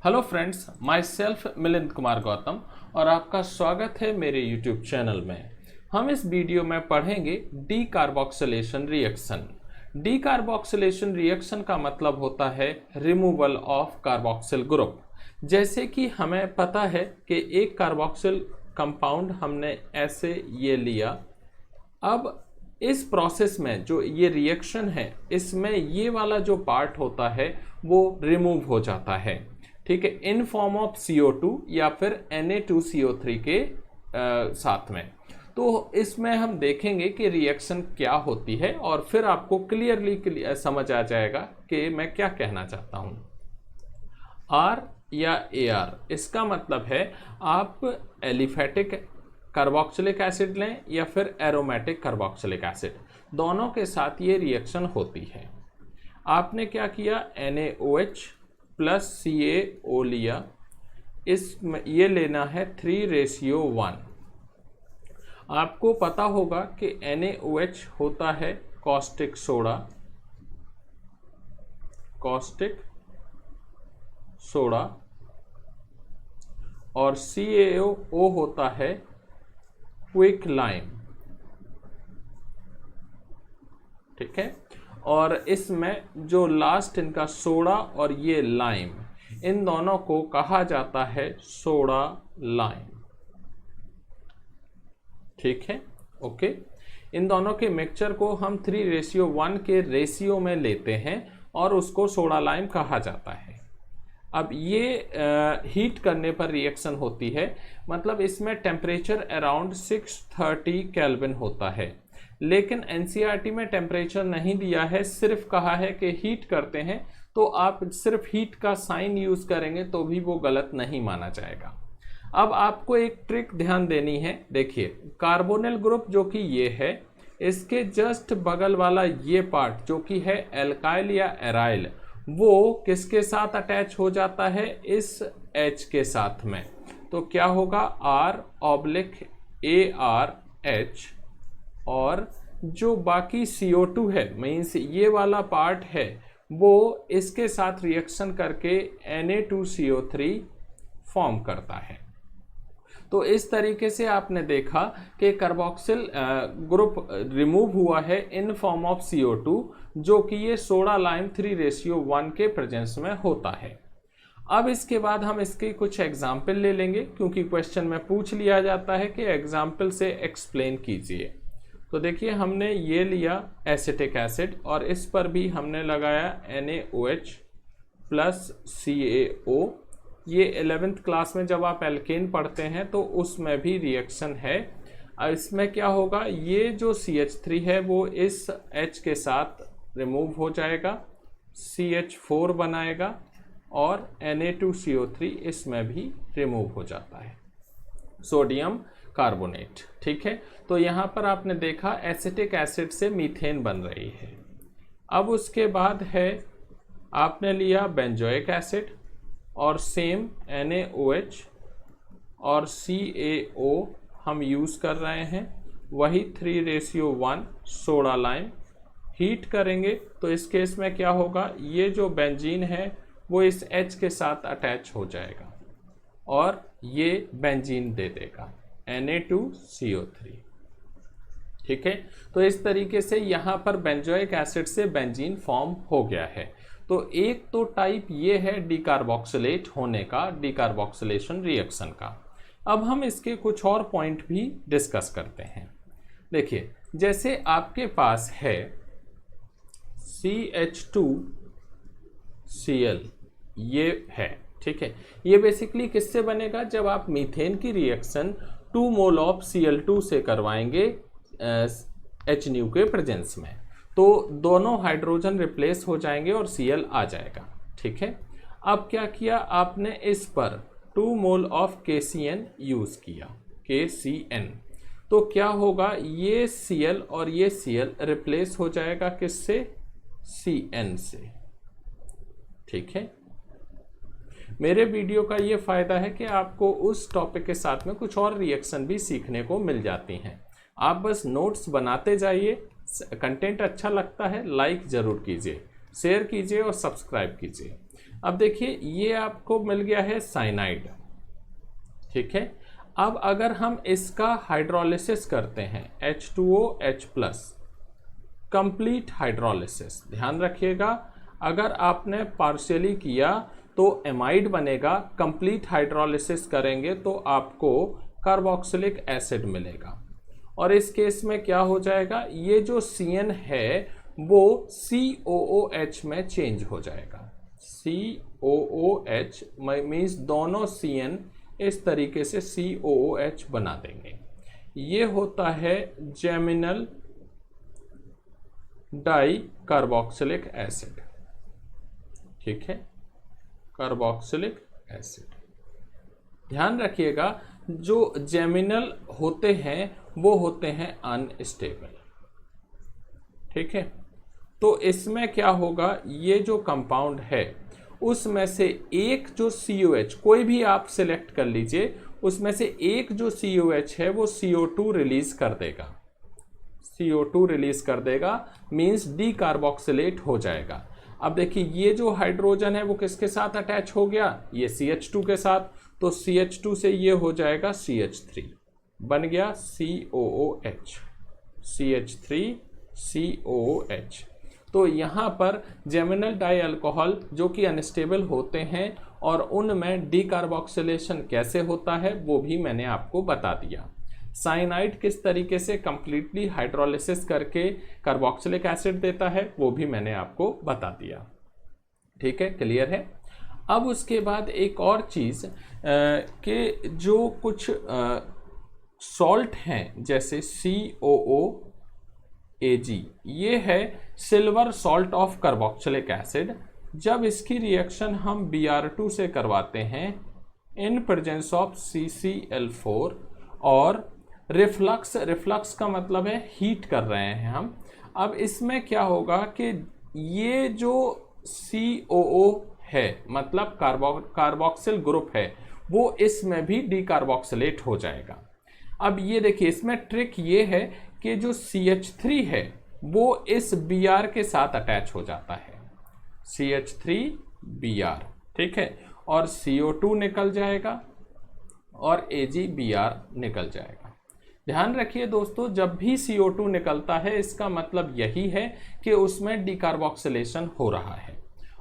Hello friends, my self Milind Kumar Gautam और आपका स्वागत है मेरे यूट्यूब चैनल में। हम इस वीडियो में पढ़ेंगे D carboxylation reaction. D carboxylation reaction का मतलब होता है रिमूवल ऑफ कार्बोक्सिल ग्रुप। जैसे कि हमें पता है कि एक कार्बोक्सिल कंपाउंड हमने ऐसे ये लिया, अब इस प्रोसेस में जो ये रिएक्शन है इसमें ये वाला जो पार्ट होता है वो रिमूव हो जाता है, ठीक है, इन फॉर्म ऑफ CO2 या फिर Na2CO3 के साथ में। तो इसमें हम देखेंगे कि रिएक्शन क्या होती है और फिर आपको क्लियरली समझ आ जाएगा कि मैं क्या कहना चाहता हूँ। R या AR इसका मतलब है आप एलिफेटिक कार्बोक्सिलिक एसिड लें या फिर एरोमेटिक कार्बोक्सिलिक एसिड, दोनों के साथ ये रिएक्शन होती है। आपने क्या किया, NaOH प्लस CaO लिया, इसमें ये लेना है 3:1। आपको पता होगा कि NaOH होता है कॉस्टिक सोडा और CaO होता है क्विक लाइम, ठीक है। और इसमें जो लास्ट इनका सोडा और ये लाइम, इन दोनों को कहा जाता है सोडा लाइम, ठीक है, ओके। इन दोनों के मिक्सचर को हम 3:1 के रेशियो में लेते हैं और उसको सोडा लाइम कहा जाता है। अब ये हीट करने पर रिएक्शन होती है, मतलब इसमें टेम्परेचर अराउंड 630 केल्विन होता है, लेकिन एनसीईआरटी में टेम्परेचर नहीं दिया है, सिर्फ कहा है कि हीट करते हैं। तो आप सिर्फ हीट का साइन यूज करेंगे तो भी वो गलत नहीं माना जाएगा। अब आपको एक ट्रिक ध्यान देनी है। देखिए, कार्बोनिल ग्रुप जो कि ये है, इसके जस्ट बगल वाला ये पार्ट जो कि है एल्काइल या एराइल, वो किसके साथ अटैच हो जाता है, इस H के साथ में। तो क्या होगा, R/ARH, और जो बाकी CO2 है, मीन्स ये वाला पार्ट है, वो इसके साथ रिएक्शन करके Na2CO3 फॉर्म करता है। तो इस तरीके से आपने देखा कि कार्बोक्सिल ग्रुप रिमूव हुआ है इन फॉर्म ऑफ CO2, जो कि ये सोडा लाइम 3:1 के प्रेजेंस में होता है। अब इसके बाद हम इसके कुछ एग्जाम्पल ले लेंगे, क्योंकि क्वेश्चन में पूछ लिया जाता है कि एग्जाम्पल से एक्सप्लेन कीजिए। तो देखिए, हमने ये लिया एसिटिक एसिड और इस पर भी हमने लगाया NaOH प्लस CaO। ये 11th क्लास में जब आप एल्केन पढ़ते हैं तो उसमें भी रिएक्शन है। इसमें क्या होगा, ये जो CH3 है वो इस H के साथ रिमूव हो जाएगा, CH4 बनाएगा और Na2CO3 इसमें भी रिमूव हो जाता है, सोडियम कार्बोनेट, ठीक है। तो यहाँ पर आपने देखा एसिटिक एसिड से मीथेन बन रही है। अब उसके बाद है, आपने लिया बेंजोइक एसिड और सेम NaOH और CaO हम यूज़ कर रहे हैं, वही 3:1 सोडा लाइम। हीट करेंगे तो इस केस में क्या होगा, ये जो बेंजीन है वो इस H के साथ अटैच हो जाएगा और ये बेंजीन दे देगा Na2CO3, ठीक है। तो इस तरीके से यहाँ पर बेंजोइक एसिड से बेंजीन फॉर्म हो गया है। तो एक तो टाइप ये है डीकार्बोक्सिलेट होने का, डीकार्बोक्सिलेशन रिएक्शन का। अब हम इसके कुछ और पॉइंट भी डिस्कस करते हैं। देखिए, जैसे आपके पास है CH2Cl, ये है, ठीक है। ये बेसिकली किससे बनेगा, जब आप मीथेन की रिएक्शन 2 मोल ऑफ Cl2 से करवाएंगे HNu के प्रेजेंस में, तो दोनों हाइड्रोजन रिप्लेस हो जाएंगे और Cl आ जाएगा, ठीक है। अब क्या किया आपने, इस पर 2 मोल ऑफ KCN यूज किया, KCN। तो क्या होगा, ये Cl और ये Cl रिप्लेस हो जाएगा किससे, CN से, ठीक है। मेरे वीडियो का ये फ़ायदा है कि आपको उस टॉपिक के साथ में कुछ और रिएक्शन भी सीखने को मिल जाती हैं। आप बस नोट्स बनाते जाइए, कंटेंट अच्छा लगता है लाइक ज़रूर कीजिए, शेयर कीजिए और सब्सक्राइब कीजिए। अब देखिए ये आपको मिल गया है साइनाइड, ठीक है। अब अगर हम इसका हाइड्रोलिसिस करते हैं H2OH+, कंप्लीट हाइड्रोलिसिस, ध्यान रखिएगा अगर आपने पार्शियली किया तो एमाइड बनेगा, कंप्लीट हाइड्रोलिसिस करेंगे तो आपको कार्बोक्सिलिक एसिड मिलेगा। और इस केस में क्या हो जाएगा, ये जो CN है वो COOH में चेंज हो जाएगा। COOH मीन्स दोनों CN इस तरीके से COOH बना देंगे। ये होता है जेमिनल डाई कार्बोक्सिलिक एसिड, ठीक है, कार्बोक्सिलिक एसिड। ध्यान रखिएगा जो जेमिनल होते हैं वो होते हैं अनस्टेबल, ठीक है। तो इसमें क्या होगा, ये जो कंपाउंड है उसमें से एक जो COH, कोई भी आप सिलेक्ट कर लीजिए, उसमें से एक जो COH है वो CO2 रिलीज कर देगा, CO2 रिलीज कर देगा, मींस डीकार्बोक्सिलेट हो जाएगा। अब देखिए ये जो हाइड्रोजन है वो किसके साथ अटैच हो गया, ये CH2 के साथ, तो CH2 से ये हो जाएगा CH3, बन गया COOH, CH3COOH। तो यहाँ पर जेमिनल डाई अल्कोहल जो कि अनस्टेबल होते हैं और उनमें डीकार्बोक्सिलेशन कैसे होता है वो भी मैंने आपको बता दिया। साइनाइड किस तरीके से कंप्लीटली हाइड्रोलिसिस करके कार्बोक्सिलिक एसिड देता है वो भी मैंने आपको बता दिया, ठीक है, क्लियर है। अब उसके बाद एक और चीज़ कि जो कुछ सॉल्ट हैं जैसे COOAG, ये है silver salt of carboxylic acid. जब इसकी रिएक्शन हम Br2 से करवाते हैं इन प्रेजेंस ऑफ CCl4 और रिफ्लक्स का मतलब है हीट कर रहे हैं हम। अब इसमें क्या होगा कि ये जो COO है मतलब कार्बोक्सिल ग्रुप है वो इसमें भी डीकार्बोक्सिलेट हो जाएगा। अब ये देखिए इसमें ट्रिक ये है कि जो CH3 है वो इस Br के साथ अटैच हो जाता है, CH3Br, ठीक है, और CO2 निकल जाएगा और AgBr निकल जाएगा। ध्यान रखिए दोस्तों, जब भी CO2 निकलता है इसका मतलब यही है कि उसमें डीकार्बोक्सिलेशन हो रहा है।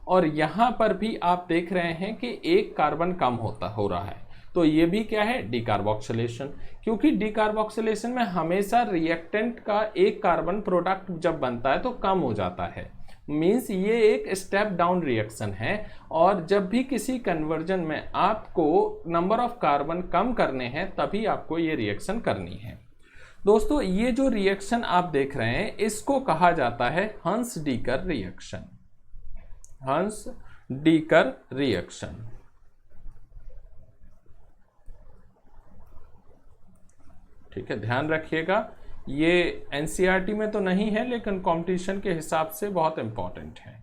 और यहाँ पर भी आप देख रहे हैं कि एक कार्बन कम हो रहा है, तो ये भी क्या है, डीकार्बोक्सिलेशन। क्योंकि डीकार्बोक्सिलेशन में हमेशा रिएक्टेंट का एक कार्बन प्रोडक्ट जब बनता है तो कम हो जाता है, मीन्स ये एक स्टेप डाउन रिएक्शन है। और जब भी किसी कन्वर्जन में आपको नंबर ऑफ कार्बन कम करने हैं तभी आपको ये रिएक्शन करनी है। दोस्तों ये जो रिएक्शन आप देख रहे हैं इसको कहा जाता है हंस-डीकर रिएक्शन, हंस-डीकर रिएक्शन, ठीक है, ध्यान रखिएगा। ये एनसीईआरटी में तो नहीं है लेकिन कंपटीशन के हिसाब से बहुत इंपॉर्टेंट है,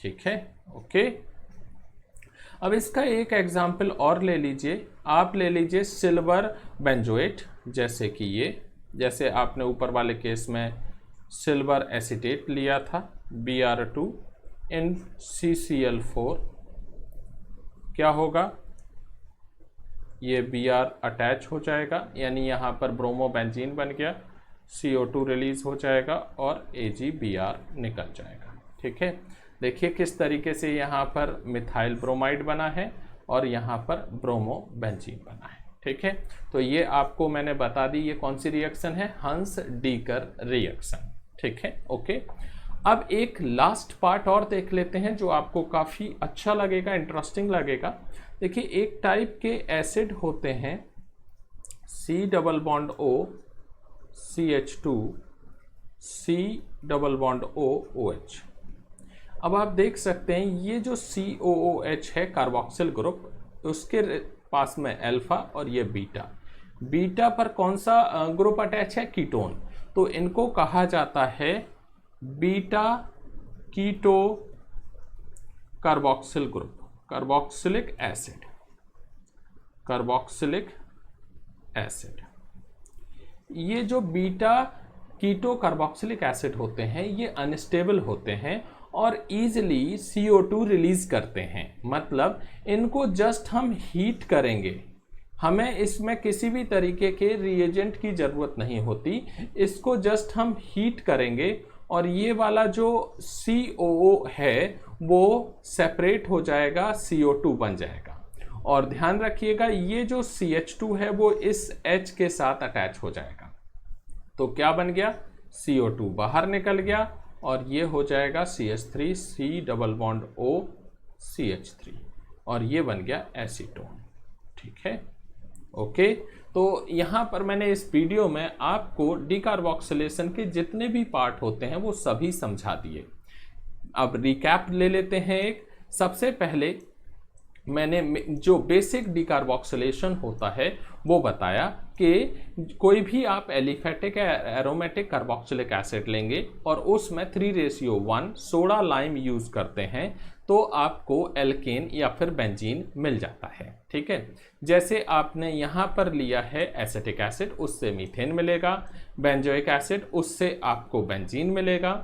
ठीक है, ओके। अब इसका एक एग्जाम्पल और ले लीजिए, आप ले लीजिए सिल्वर बेंजोएट, जैसे कि ये, जैसे आपने ऊपर वाले केस में सिल्वर एसीटेट लिया था Br2 इन CCl4, क्या होगा, ये Br अटैच हो जाएगा, यानी यहाँ पर ब्रोमोबेंजीन बन गया, CO2 रिलीज हो जाएगा और AgBr निकल जाएगा, ठीक है। देखिए किस तरीके से यहाँ पर मिथाइल ब्रोमाइड बना है और यहाँ पर ब्रोमोबेंजीन बना है, ठीक है। तो ये आपको मैंने बता दी, ये कौन सी रिएक्शन है, हंस-डीकर रिएक्शन, ठीक है, ओके। अब एक लास्ट पार्ट और देख लेते हैं जो आपको काफ़ी अच्छा लगेगा, इंटरेस्टिंग लगेगा। देखिए एक टाइप के एसिड होते हैं C+O CH2 C+O OH। अब आप देख सकते हैं ये जो COOH है कार्बोक्सिल ग्रुप, उसके पास में अल्फा और ये बीटा, बीटा पर कौन सा ग्रुप अटैच है, कीटोन, तो इनको कहा जाता है beta keto carboxyl group, carboxylic acid, carboxylic acid. ये जो बीटा कीटो कार्बोक्सिलिक एसिड होते हैं ये अनस्टेबल होते हैं और ईजिली CO2 रिलीज करते हैं। मतलब इनको जस्ट हम हीट करेंगे, हमें इसमें किसी भी तरीके के रिएजेंट की ज़रूरत नहीं होती, इसको जस्ट हम हीट करेंगे और ये वाला जो COO है वो सेपरेट हो जाएगा, CO2 बन जाएगा। और ध्यान रखिएगा ये जो CH2 है वो इस H के साथ अटैच हो जाएगा, तो क्या बन गया, CO2 बाहर निकल गया और ये हो जाएगा CH3 C double bond O CH3 और ये बन गया एसीटोन। ठीक है, ओके। तो यहाँ पर मैंने इस वीडियो में आपको डीकार्बोक्सिलेशन के जितने भी पार्ट होते हैं वो सभी समझा दिए। अब रिकैप ले लेते हैं। एक सबसे पहले मैंने जो बेसिक डीकार्बोक्सिलेशन होता है वो बताया कि कोई भी आप एलिफेटिक या एरोमेटिक कार्बोक्सिलिक एसिड लेंगे और उसमें 3:1 सोडा लाइम यूज़ करते हैं तो आपको एल्केन या फिर बेंजीन मिल जाता है। ठीक है, जैसे आपने यहाँ पर लिया है एसिटिक एसिड, उससे मीथेन मिलेगा, बेंजोइक एसिड, उससे आपको बेंजीन मिलेगा।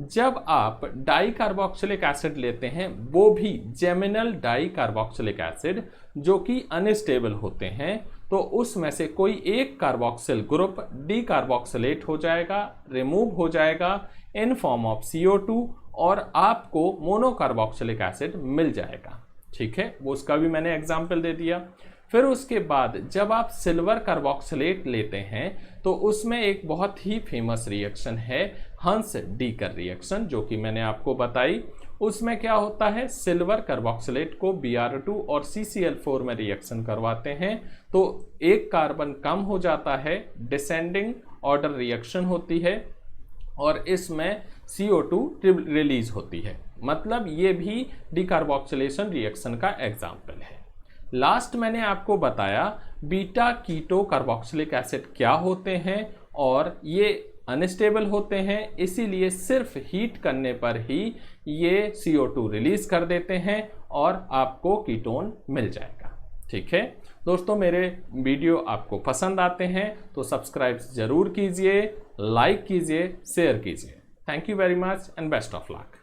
जब आप डाई कार्बोक्सिलिक एसिड लेते हैं, वो भी जेमिनल डाई कार्बोक्सिलिक एसिड जो कि अनस्टेबल होते हैं, तो उसमें से कोई एक कार्बोक्सिल ग्रुप डीकार्बोक्सिलेट हो जाएगा, रिमूव हो जाएगा इन फॉर्म ऑफ CO2 और आपको मोनोकार्बोक्सिलिक एसिड मिल जाएगा। ठीक है, वो उसका भी मैंने एग्जाम्पल दे दिया। फिर उसके बाद जब आप सिल्वर कार्बोक्सिलेट लेते हैं तो उसमें एक बहुत ही फेमस रिएक्शन है हंस डीकर रिएक्शन, जो कि मैंने आपको बताई। उसमें क्या होता है, सिल्वर कार्बोक्सिलेट को Br2 और CCl4 में रिएक्शन करवाते हैं तो एक कार्बन कम हो जाता है, डिसेंडिंग ऑर्डर रिएक्शन होती है और इसमें CO2 रिलीज होती है। मतलब ये भी डीकार्बोक्सिलेशन रिएक्शन का एग्जाम्पल है। लास्ट मैंने आपको बताया बीटा कीटो कार्बोक्सिलिक एसिड क्या होते हैं और ये अनस्टेबल होते हैं, इसीलिए सिर्फ हीट करने पर ही ये CO2 रिलीज कर देते हैं और आपको कीटोन मिल जाएगा। ठीक है दोस्तों, मेरे वीडियो आपको पसंद आते हैं तो सब्सक्राइब जरूर कीजिए, लाइक कीजिए, शेयर कीजिए। Thank you very much and best of luck.